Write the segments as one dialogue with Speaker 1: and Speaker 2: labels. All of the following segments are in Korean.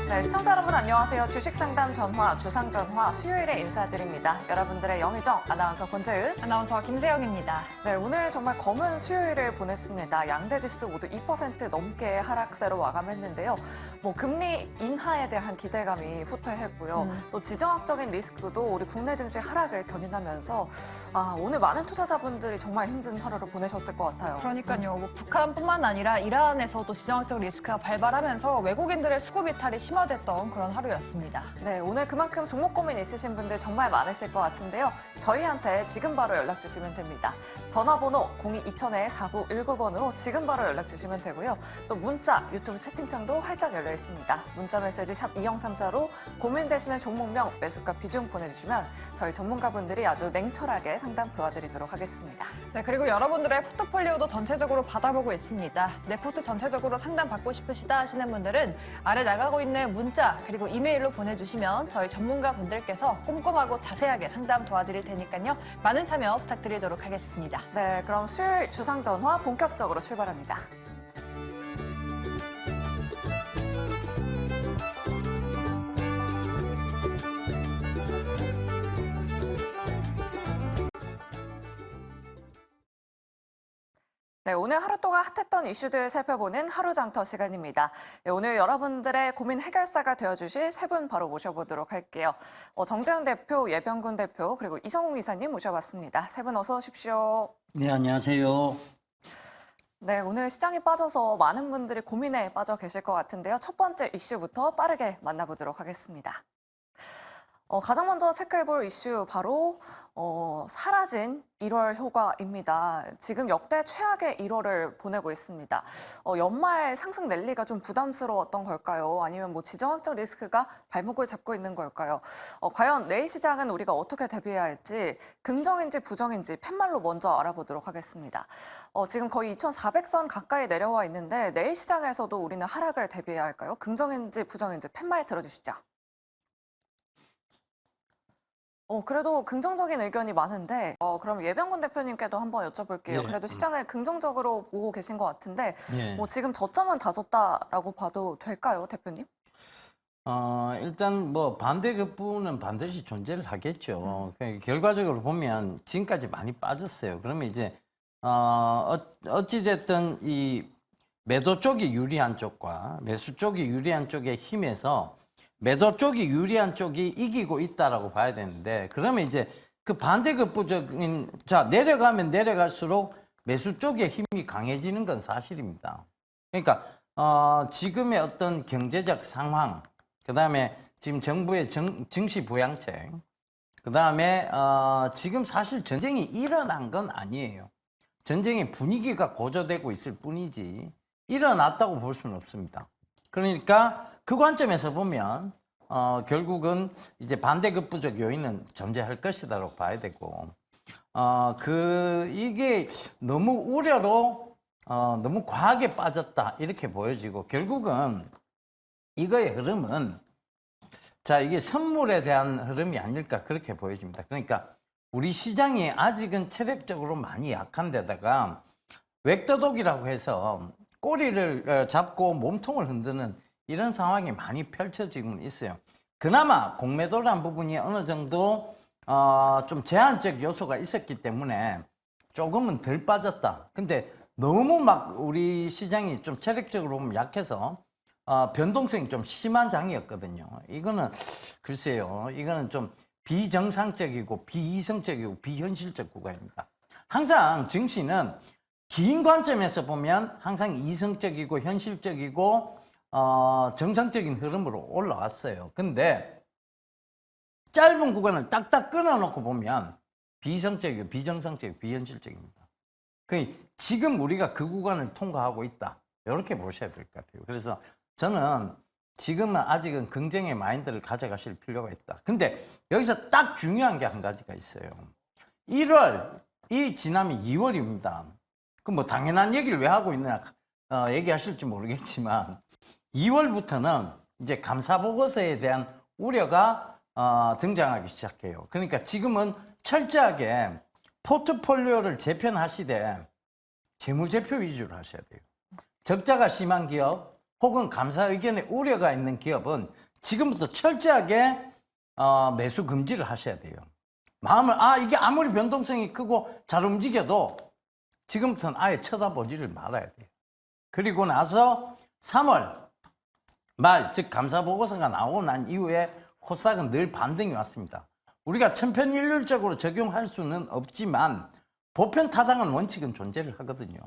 Speaker 1: 네, 시청자 여러분 안녕하세요. 주식상담 전화, 주상전화 수요일에 인사드립니다. 여러분들의 영의정 아나운서 권재은,
Speaker 2: 아나운서 김세영입니다.
Speaker 1: 네, 오늘 정말 검은 수요일을 보냈습니다. 양대 지수 모두 2% 넘게 하락세로 마감했는데요. 금리 인하에 대한 기대감이 후퇴했고요. 또 지정학적인 리스크도 우리 국내 증시 하락을 견인하면서 오늘 많은 투자자분들이 정말 힘든 하루를 보내셨을 것 같아요.
Speaker 2: 그러니까요. 북한뿐만 아니라 이란에서도 지정학적 리스크가 발발하면서 외국인들의 수급 이탈이 심화됐던 그런 하루였습니다.
Speaker 1: 네, 오늘 그만큼 종목 고민 있으신 분들 정말 많으실 것 같은데요. 저희한테 지금 바로 연락 주시면 됩니다. 전화번호 02-2000-4919번으로 지금 바로 연락 주시면 되고요. 또 문자, 유튜브 채팅창도 활짝 열려 있습니다. 문자 메시지 샵 2034로 고민되시는 종목명, 매수가 비중 보내주시면 저희 전문가분들이 아주 냉철하게 상담 도와드리도록 하겠습니다.
Speaker 2: 네, 그리고 여러분들의 포트폴리오도 전체적으로 받아보고 있습니다. 내 포트 전체적으로 상담 받고 싶으시다 하시는 분들은 아래 나가고 있는 문자 그리고 이메일로 보내주시면 저희 전문가분들께서 꼼꼼하고 자세하게 상담 도와드릴 테니까요. 많은 참여 부탁드리도록 하겠습니다.
Speaker 1: 네, 그럼 수요일 주상전화 본격적으로 출발합니다. 네, 오늘 하루 동안 핫했던 이슈들 살펴보는 하루장터 시간입니다. 네, 오늘 여러분들의 고민 해결사가 되어주실 세 분 바로 모셔보도록 할게요. 정재훈 대표, 예병군 대표, 그리고 이성웅 이사님 모셔봤습니다. 세 분 어서 오십시오.
Speaker 3: 네, 안녕하세요.
Speaker 1: 네, 오늘 시장이 빠져서 많은 분들이 고민에 빠져 계실 것 같은데요. 첫 번째 이슈부터 빠르게 만나보도록 하겠습니다. 가장 먼저 체크해볼 이슈 바로 사라진 1월 효과입니다. 지금 역대 최악의 1월을 보내고 있습니다. 연말 상승 랠리가 좀 부담스러웠던 걸까요? 아니면 지정학적 리스크가 발목을 잡고 있는 걸까요? 과연 내일 시장은 우리가 어떻게 대비해야 할지 긍정인지 부정인지 팻말로 먼저 알아보도록 하겠습니다. 지금 거의 2,400선 가까이 내려와 있는데 내일 시장에서도 우리는 하락을 대비해야 할까요? 긍정인지 부정인지 팻말 들어주시죠. 그래도 긍정적인 의견이 많은데, 그럼 예병군 대표님께도 한번 여쭤볼게요.
Speaker 3: 네.
Speaker 1: 그래도 시장을 긍정적으로 보고 계신 것 같은데,
Speaker 3: 네.
Speaker 1: 지금 저점은 다졌다라고 봐도 될까요, 대표님?
Speaker 3: 일단 반대급부는 반드시 존재를 하겠죠. 그러니까 결과적으로 보면 지금까지 많이 빠졌어요. 그러면 이제 어찌됐든 이 매도 쪽이 유리한 쪽과 매수 쪽이 유리한 쪽의 힘에서 매도 쪽이 유리한 쪽이 이기고 있다라고 봐야 되는데, 그러면 이제 그 반대급부적인, 내려가면 내려갈수록 매수 쪽의 힘이 강해지는 건 사실입니다. 그러니까 지금의 어떤 경제적 상황, 그다음에 지금 정부의 증시 부양책, 그다음에 지금 사실 전쟁이 일어난 건 아니에요. 전쟁의 분위기가 고조되고 있을 뿐이지 일어났다고 볼 수는 없습니다. 그러니까 그 관점에서 보면 결국은 이제 반대급부적 요인은 존재할 것이다라고 봐야 되고, 이게 너무 우려로 너무 과하게 빠졌다 이렇게 보여지고, 결국은 이거의 흐름은 이게 선물에 대한 흐름이 아닐까 그렇게 보여집니다. 그러니까 우리 시장이 아직은 체력적으로 많이 약한 데다가 웹도독이라고 해서 꼬리를 잡고 몸통을 흔드는 이런 상황이 많이 펼쳐지고 있어요. 그나마 공매도라는 부분이 어느 정도 좀 제한적 요소가 있었기 때문에 조금은 덜 빠졌다. 근데 너무 우리 시장이 좀 체력적으로 보면 약해서 변동성이 좀 심한 장이었거든요. 이거는 글쎄요, 이거는 좀 비정상적이고 비이성적이고 비현실적 구간입니다. 항상 증시는 긴 관점에서 보면 항상 이성적이고 현실적이고 정상적인 흐름으로 올라왔어요. 근데 짧은 구간을 딱딱 끊어놓고 보면 비이성적이고 비정상적이고 비현실적입니다. 지금 우리가 그 구간을 통과하고 있다, 이렇게 보셔야 될 것 같아요. 그래서 저는 지금은 아직은 긍정의 마인드를 가져가실 필요가 있다. 근데 여기서 딱 중요한 게 한 가지가 있어요. 1월이 지나면 2월입니다. 당연한 얘기를 왜 하고 있느냐 얘기하실지 모르겠지만 2월부터는 이제 감사보고서에 대한 우려가 등장하기 시작해요. 그러니까 지금은 철저하게 포트폴리오를 재편하시되 재무제표 위주로 하셔야 돼요. 적자가 심한 기업, 혹은 감사 의견에 우려가 있는 기업은 지금부터 철저하게 매수 금지를 하셔야 돼요. 마음을 이게 아무리 변동성이 크고 잘 움직여도 지금부터는 아예 쳐다보지를 말아야 돼요. 그리고 나서 3월 말, 즉 감사 보고서가 나오고 난 이후에 코스닥은 늘 반등이 왔습니다. 우리가 천편일률적으로 적용할 수는 없지만 보편 타당한 원칙은 존재를 하거든요.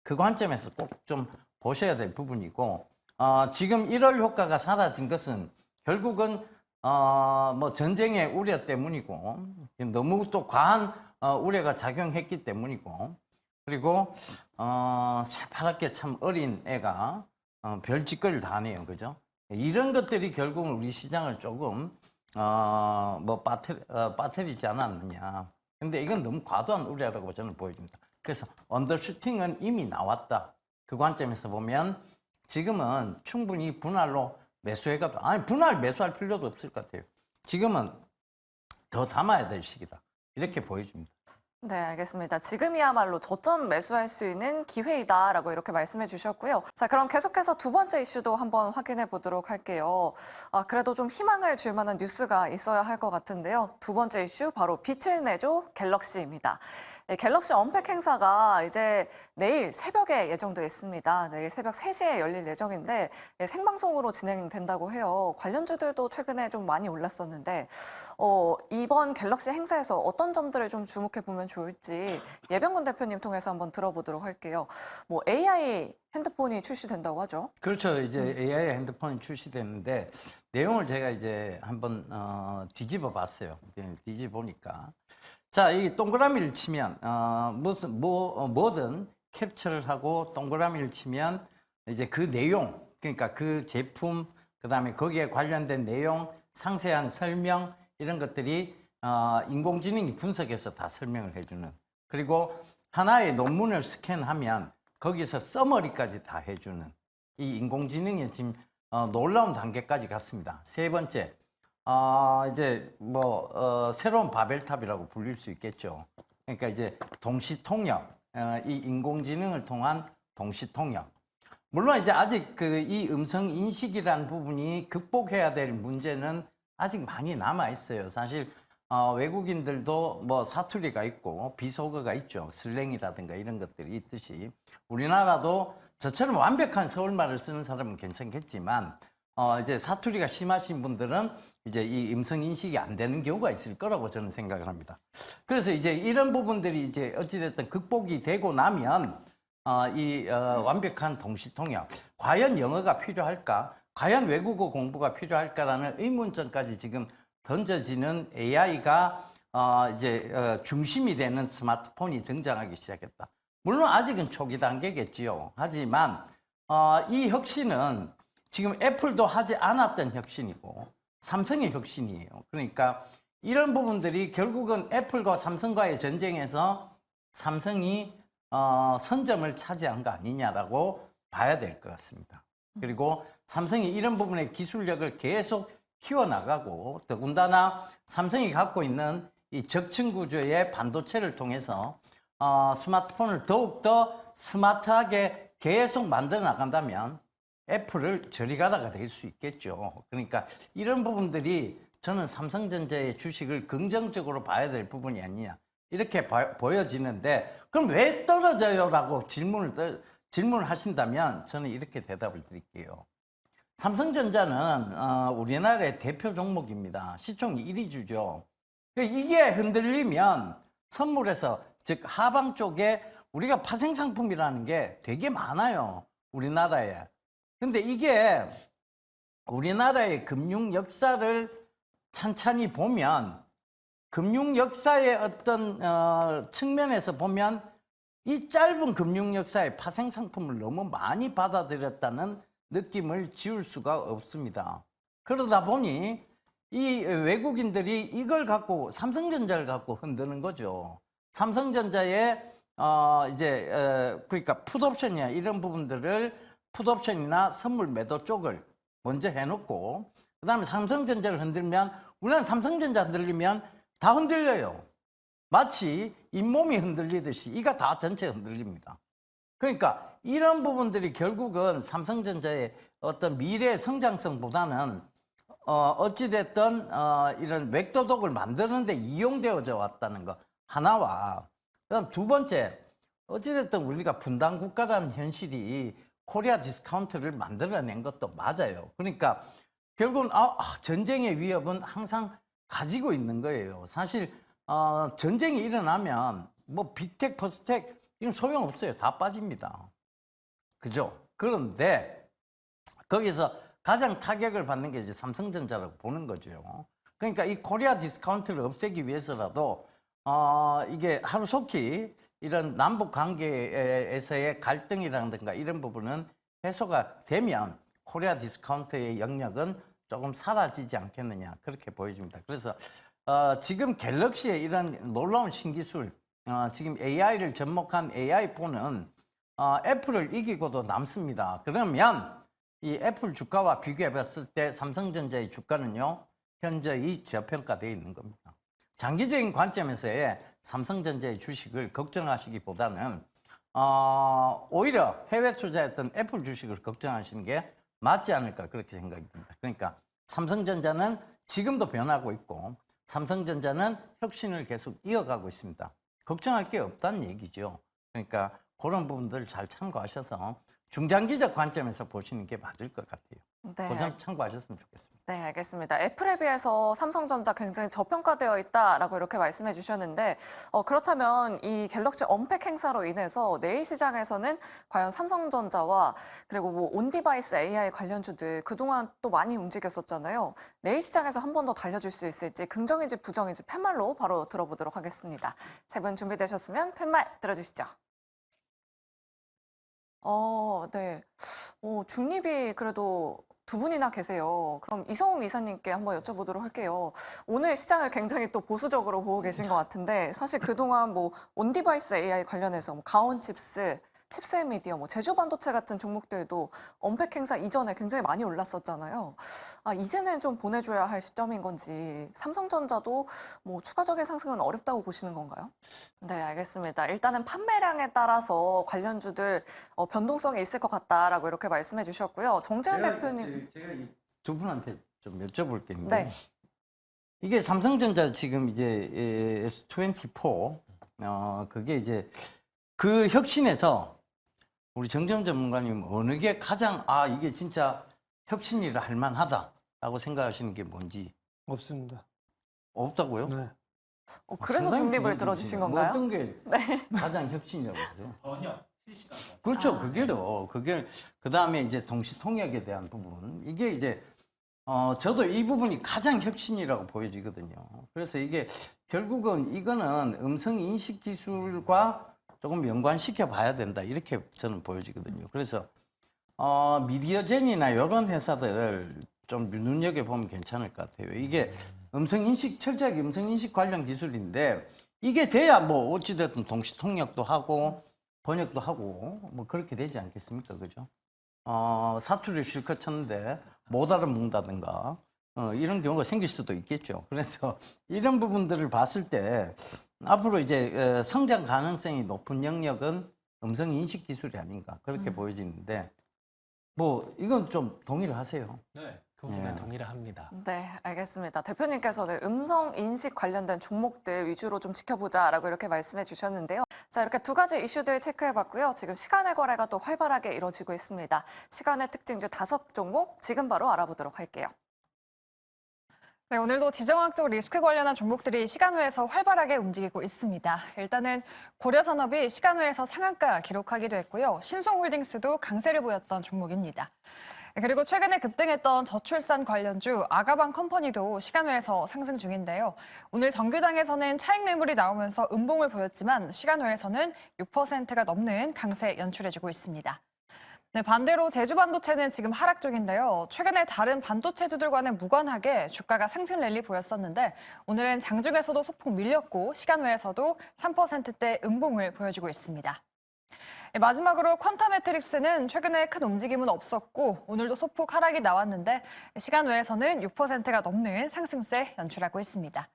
Speaker 3: 그 관점에서 꼭 좀 보셔야 될 부분이고, 지금 1월 효과가 사라진 것은 결국은 뭐 전쟁의 우려 때문이고, 너무 또 과한 우려가 작용했기 때문이고, 그리고 새파랗게 참 어린 애가 별짓거리를 다 하네요, 그죠? 이런 것들이 결국은 우리 시장을 조금 뭐 빠뜨리지 않았느냐. 근데 이건 너무 과도한 우려라고 저는 보여집니다. 그래서 언더슈팅은 이미 나왔다. 그 관점에서 보면 지금은 충분히 분할로 매수해가도, 분할 매수할 필요도 없을 것 같아요. 지금은 더 담아야 될 시기다. 이렇게 보여집니다.
Speaker 1: 네, 알겠습니다. 지금이야말로 저점 매수할 수 있는 기회이다라고 이렇게 말씀해 주셨고요. 자, 그럼 계속해서 두 번째 이슈도 한번 확인해 보도록 할게요. 그래도 좀 희망을 줄 만한 뉴스가 있어야 할 것 같은데요. 두 번째 이슈 바로 빛을 내줘 갤럭시입니다. 네, 갤럭시 언팩 행사가 이제 내일 새벽에 예정돼 있습니다. 내일 새벽 3시에 열릴 예정인데 생방송으로 진행된다고 해요. 관련주들도 최근에 좀 많이 올랐었는데 이번 갤럭시 행사에서 어떤 점들을 좀 주목해 보면 좋을지 예병근 대표님 통해서 한번 들어보도록 할게요. 뭐 AI 핸드폰이 출시된다고 하죠.
Speaker 3: 그렇죠. 이제 AI 핸드폰이 출시됐는데 내용을 제가 이제 한번 뒤집어 봤어요. 뒤집어 보니까 자, 이 동그라미를 치면 뭐든 캡처를 하고 동그라미를 치면 이제 그 내용, 그러니까 그 제품, 그다음에 거기에 관련된 내용, 상세한 설명 이런 것들이 인공지능이 분석해서 다 설명을 해주는, 그리고 하나의 논문을 스캔하면 거기서 서머리까지 다 해주는 이 인공지능의 지금 놀라운 단계까지 갔습니다. 세 번째, 이제 뭐 새로운 바벨탑이라고 불릴 수 있겠죠. 그러니까 이제 동시통역, 이 인공지능을 통한 동시통역. 물론 이제 아직 이 음성 인식이라는 부분이 극복해야 될 문제는 아직 많이 남아 있어요. 사실 외국인들도 뭐 사투리가 있고 비속어가 있죠. 슬랭이라든가 이런 것들이 있듯이 우리나라도 저처럼 완벽한 서울말을 쓰는 사람은 괜찮겠지만 이제 사투리가 심하신 분들은 이제 이 음성 인식이 안 되는 경우가 있을 거라고 저는 생각을 합니다. 그래서 이제 이런 부분들이 이제 어찌됐든 극복이 되고 나면 이 완벽한 동시통역, 과연 영어가 필요할까? 과연 외국어 공부가 필요할까라는 의문점까지 지금 던져지는 AI가 이제 중심이 되는 스마트폰이 등장하기 시작했다. 물론 아직은 초기 단계겠지요. 하지만 이 혁신은 지금 애플도 하지 않았던 혁신이고 삼성의 혁신이에요. 그러니까 이런 부분들이 결국은 애플과 삼성과의 전쟁에서 삼성이 선점을 차지한 거 아니냐라고 봐야 될 것 같습니다. 그리고 삼성이 이런 부분의 기술력을 계속 키워나가고 더군다나 삼성이 갖고 있는 이 적층 구조의 반도체를 통해서 스마트폰을 더욱더 스마트하게 계속 만들어 나간다면 애플을 저리 가라가 될 수 있겠죠. 그러니까 이런 부분들이 저는 삼성전자의 주식을 긍정적으로 봐야 될 부분이 아니냐 이렇게 보여지는데, 그럼 왜 떨어져요? 라고 질문을 하신다면 저는 이렇게 대답을 드릴게요. 삼성전자는 우리나라의 대표 종목입니다. 시총 1위주죠. 이게 흔들리면 선물에서, 즉 하방 쪽에 우리가 파생상품이라는 게 되게 많아요. 우리나라에. 근데 이게 우리나라의 금융 역사를 찬찬히 보면, 금융 역사의 어떤 측면에서 보면 이 짧은 금융 역사에 파생 상품을 너무 많이 받아들였다는 느낌을 지울 수가 없습니다. 그러다 보니 이 외국인들이 이걸 갖고 삼성전자를 갖고 흔드는 거죠. 삼성전자의 이제 그러니까 풋옵션이나 이런 부분들을 풋옵션이나 선물 매도 쪽을 먼저 해놓고 그다음에 삼성전자를 흔들면, 우리는 삼성전자 흔들리면 다 흔들려요. 마치 잇몸이 흔들리듯이 이가 다 전체 흔들립니다. 그러니까 이런 부분들이 결국은 삼성전자의 어떤 미래 성장성보다는 어찌됐든 이런 맥도독을 만드는데 이용되어져 왔다는 거 하나와, 그다음 두 번째, 어찌됐든 우리가 분단 국가라는 현실이 코리아 디스카운트를 만들어낸 것도 맞아요. 그러니까 결국은 전쟁의 위협은 항상 가지고 있는 거예요. 사실 전쟁이 일어나면 뭐 빅텍, 퍼스텍 이건 소용없어요. 다 빠집니다. 그죠? 그런데 거기서 가장 타격을 받는 게 이제 삼성전자라고 보는 거죠. 그러니까 이 코리아 디스카운트를 없애기 위해서라도 이게 하루속히 이런 남북 관계에서의 갈등이라든가 이런 부분은 해소가 되면 코리아 디스카운트의 영역은 조금 사라지지 않겠느냐, 그렇게 보여집니다. 그래서 지금 갤럭시의 이런 놀라운 신기술, 지금 AI를 접목한 AI4는 애플을 이기고도 남습니다. 그러면 이 애플 주가와 비교해 봤을 때 삼성전자의 주가는요, 현저히 저평가되어 있는 겁니다. 장기적인 관점에서의 삼성전자의 주식을 걱정하시기보다는 오히려 해외 투자했던 애플 주식을 걱정하시는 게 맞지 않을까, 그렇게 생각이 듭니다. 그러니까 삼성전자는 지금도 변하고 있고 삼성전자는 혁신을 계속 이어가고 있습니다. 걱정할 게 없다는 얘기죠. 그러니까 그런 부분들 잘 참고하셔서 중장기적 관점에서 보시는 게 맞을 것 같아요.
Speaker 1: 네.
Speaker 3: 그 점 참고하셨으면 좋겠습니다.
Speaker 1: 네, 알겠습니다. 애플에 비해서 삼성전자 굉장히 저평가되어 있다라고 이렇게 말씀해 주셨는데, 그렇다면 이 갤럭시 언팩 행사로 인해서 내일 시장에서는 과연 삼성전자와 그리고 뭐 온디바이스 AI 관련주들 그동안 또 많이 움직였었잖아요. 내일 시장에서 한 번 더 달려줄 수 있을지 긍정인지 부정인지 팻말로 바로 들어보도록 하겠습니다. 세 분 준비되셨으면 팻말 들어주시죠. 네. 중립이 그래도 두 분이나 계세요. 그럼 이성웅 이사님께 한번 여쭤보도록 할게요. 오늘 시장을 굉장히 또 보수적으로 보고 계신 것 같은데, 사실 그동안 뭐 온디바이스 AI 관련해서 뭐 가온칩스, 칩스앤미디어, 뭐 제주반도체 같은 종목들도 언팩 행사 이전에 굉장히 많이 올랐었잖아요. 이제는 좀 보내줘야 할 시점인 건지, 삼성전자도 뭐 추가적인 상승은 어렵다고 보시는 건가요? 네, 알겠습니다. 일단은 판매량에 따라서 관련주들 변동성이 있을 것 같다라고 이렇게 말씀해 주셨고요. 정재현 대표님.
Speaker 3: 제가 이 두 분한테 좀 여쭤볼 게 있는데,
Speaker 1: 네.
Speaker 3: 이게 삼성전자 지금 이제 S24 그게 이제 그 혁신에서 우리 정재훈 전문가님 어느 게 가장 이게 진짜 혁신이라 할 만하다라고 생각하시는 게 뭔지.
Speaker 4: 없습니다.
Speaker 3: 없다고요?
Speaker 4: 네.
Speaker 1: 그래서
Speaker 3: 상당히
Speaker 1: 중립을
Speaker 3: 부정적이시네요.
Speaker 1: 들어주신
Speaker 3: 뭐
Speaker 1: 건가요?
Speaker 3: 어떤 게 가장 혁신이라고 하세요?
Speaker 5: 번역, 실시간 번역.
Speaker 3: 그렇죠. 그게 그다음에 이제 동시 통역에 대한 부분. 이게 이제 저도 이 부분이 가장 혁신이라고 보여지거든요. 그래서 이게 결국은 이거는 음성 인식 기술과 조금 연관시켜 봐야 된다, 이렇게 저는 보여지거든요. 그래서 미디어젠이나 이런 회사들 좀 눈여겨보면 괜찮을 것 같아요. 이게 철저하게 음성인식 관련 기술인데, 이게 돼야 뭐 어찌됐든 동시 통역도 하고 번역도 하고 뭐 그렇게 되지 않겠습니까? 그죠? 사투리를 실컷 쳤는데 못 알아먹는다든가 이런 경우가 생길 수도 있겠죠. 그래서 이런 부분들을 봤을 때 앞으로 이제 성장 가능성이 높은 영역은 음성 인식 기술이 아닌가, 그렇게 보여지는데, 뭐 이건 좀 동의를 하세요.
Speaker 5: 네, 그 부분에
Speaker 3: 예.
Speaker 5: 동의를 합니다.
Speaker 1: 네, 알겠습니다. 대표님께서는 음성 인식 관련된 종목들 위주로 좀 지켜보자라고 이렇게 말씀해 주셨는데요. 자, 이렇게 두 가지 이슈들 체크해 봤고요. 지금 시간의 거래가 또 활발하게 이루어지고 있습니다. 시간의 특징주 5종목 지금 바로 알아보도록 할게요.
Speaker 2: 네, 오늘도 지정학적 리스크 관련한 종목들이 시간외에서 활발하게 움직이고 있습니다. 일단은 고려산업이 시간외에서 상한가 기록하기도 했고요. 신송홀딩스도 강세를 보였던 종목입니다. 그리고 최근에 급등했던 저출산 관련주 아가방 컴퍼니도 시간외에서 상승 중인데요. 오늘 정규장에서는 차익 매물이 나오면서 음봉을 보였지만 시간외에서는 6%가 넘는 강세 연출해주고 있습니다. 네, 반대로 제주반도체는 지금 하락 중인데요. 최근에 다른 반도체주들과는 무관하게 주가가 상승 랠리 보였었는데, 오늘은 장중에서도 소폭 밀렸고 시간 외에서도 3%대 음봉을 보여주고 있습니다. 네, 마지막으로 퀀타 매트릭스는 최근에 큰 움직임은 없었고 오늘도 소폭 하락이 나왔는데 시간 외에서는 6%가 넘는 상승세 연출하고 있습니다.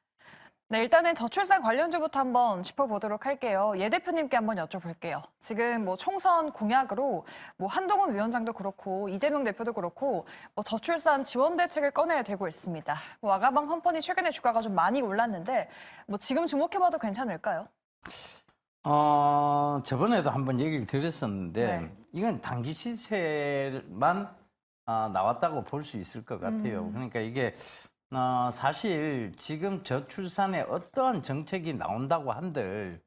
Speaker 2: 네, 일단은 저출산 관련주부터 한번 짚어보도록 할게요. 예 대표님께 한번 여쭤볼게요. 지금 뭐 총선 공약으로 뭐 한동훈 위원장도 그렇고 이재명 대표도 그렇고 뭐 저출산 지원 대책을 꺼내들고 있습니다. 뭐 아가방 컴퍼니 최근에 주가가 좀 많이 올랐는데 뭐 지금 주목해봐도 괜찮을까요?
Speaker 3: 저번에도 한번 얘기를 드렸었는데
Speaker 2: 네.
Speaker 3: 이건 단기 시세만 나왔다고 볼 수 있을 것 같아요. 그러니까 이게 사실 지금 저출산에 어떠한 정책이 나온다고 한들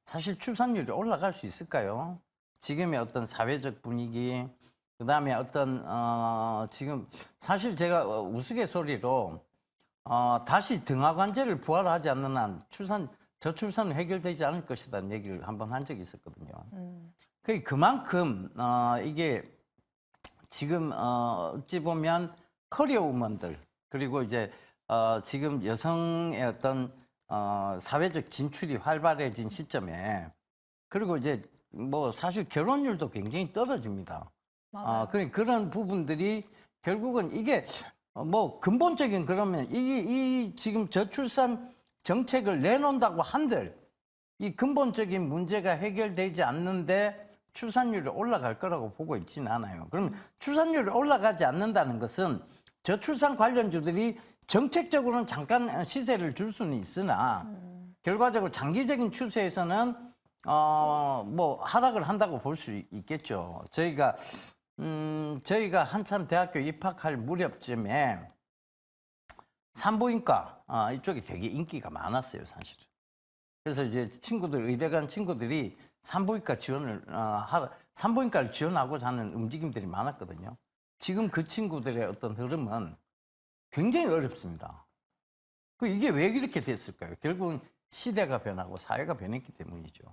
Speaker 3: 사실 출산율이 올라갈 수 있을까요? 지금의 어떤 사회적 분위기, 그다음에 어떤 지금 사실 제가 우스갯소리로 다시 등하관제를 부활하지 않는 한 저출산은 해결되지 않을 것이라는 얘기를 한번 한 적이 있었거든요. 그만큼 이게 지금 어찌 보면 커리어 우먼들 그리고 이제 지금 여성의 어떤 사회적 진출이 활발해진 시점에 그리고 이제 뭐 사실 결혼율도 굉장히 떨어집니다.
Speaker 2: 맞아요.
Speaker 3: 그런 부분들이 결국은 이게 뭐 근본적인 그러면 이 지금 저출산 정책을 내놓는다고 한들 이 근본적인 문제가 해결되지 않는데 출산율이 올라갈 거라고 보고 있지는 않아요. 그럼 출산율이 올라가지 않는다는 것은 저출산 관련주들이 정책적으로는 잠깐 시세를 줄 수는 있으나 결과적으로 장기적인 추세에서는 뭐 하락을 한다고 볼 수 있겠죠. 저희가 한참 대학교 입학할 무렵쯤에 산부인과 이쪽이 되게 인기가 많았어요, 사실은. 그래서 이제 의대 간 친구들이 산부인과를 지원하고자 하는 움직임들이 많았거든요. 지금 그 친구들의 어떤 흐름은 굉장히 어렵습니다. 이게 왜 이렇게 됐을까요? 결국은 시대가 변하고 사회가 변했기 때문이죠.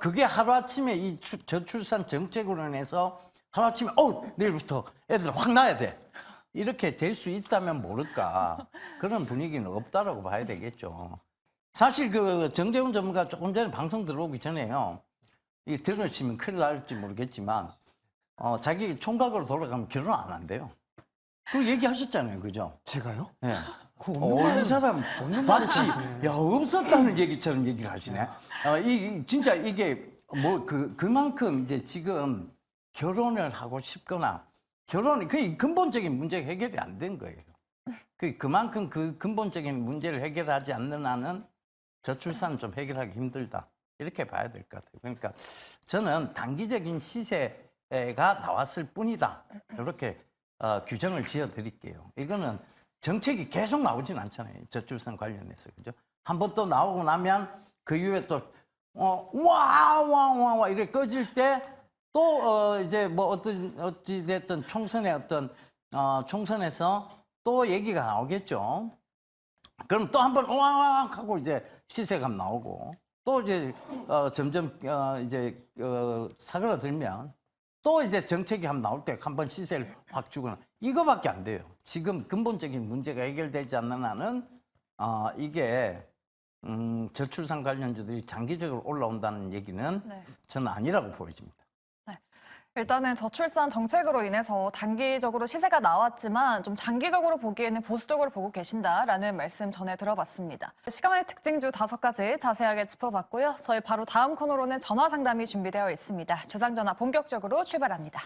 Speaker 3: 그게 하루아침에 이 저출산 정책으로 인해서 하루아침에 내일부터 애들 확 낳아야 돼. 이렇게 될 수 있다면 모를까. 그런 분위기는 없다라고 봐야 되겠죠. 사실 그 정재훈 전문가 조금 전에 방송 들어오기 전에요. 이 들으시면 큰일 날지 모르겠지만 자기 총각으로 돌아가면 결혼 안 한대요. 그 얘기하셨잖아요, 그죠?
Speaker 4: 제가요?
Speaker 3: 네.
Speaker 4: 그
Speaker 3: 이 사람 마치 야 없었다는 얘기처럼 얘기를 하시네. 진짜 이게 뭐 그만큼 이제 지금 결혼을 하고 싶거나 그 근본적인 문제가 해결이 안 된 거예요. 그만큼 그 근본적인 문제를 해결하지 않는 한은 저출산은 좀 해결하기 힘들다. 이렇게 봐야 될 것 같아요. 그러니까 저는 단기적인 시세가 나왔을 뿐이다. 이렇게 규정을 지어 드릴게요. 이거는 정책이 계속 나오진 않잖아요. 저출산 관련해서. 그죠? 한번 또 나오고 나면 그 이후에 또 와 이렇게 꺼질 때 또 이제 뭐 어찌 됐든 총선에서 또 얘기가 나오겠죠. 그럼 또 한번 와 하고 이제 시세감 나오고 또 이제 점점 이제 사그라들면 또 이제 정책이 한번 나올 때 한번 시세를 확 주거나 이거밖에 안 돼요. 지금 근본적인 문제가 해결되지 않는 한은 이게 저출산 관련주들이 장기적으로 올라온다는 얘기는
Speaker 2: 네.
Speaker 3: 저는 아니라고 보여집니다.
Speaker 2: 일단은 저출산 정책으로 인해서 단기적으로 시세가 나왔지만 좀 장기적으로 보기에는 보수적으로 보고 계신다라는 말씀 전해 들어봤습니다. 시간의 특징주 5가지 자세하게 짚어봤고요. 저희 바로 다음 코너로는 전화 상담이 준비되어 있습니다. 주상전화 본격적으로 출발합니다.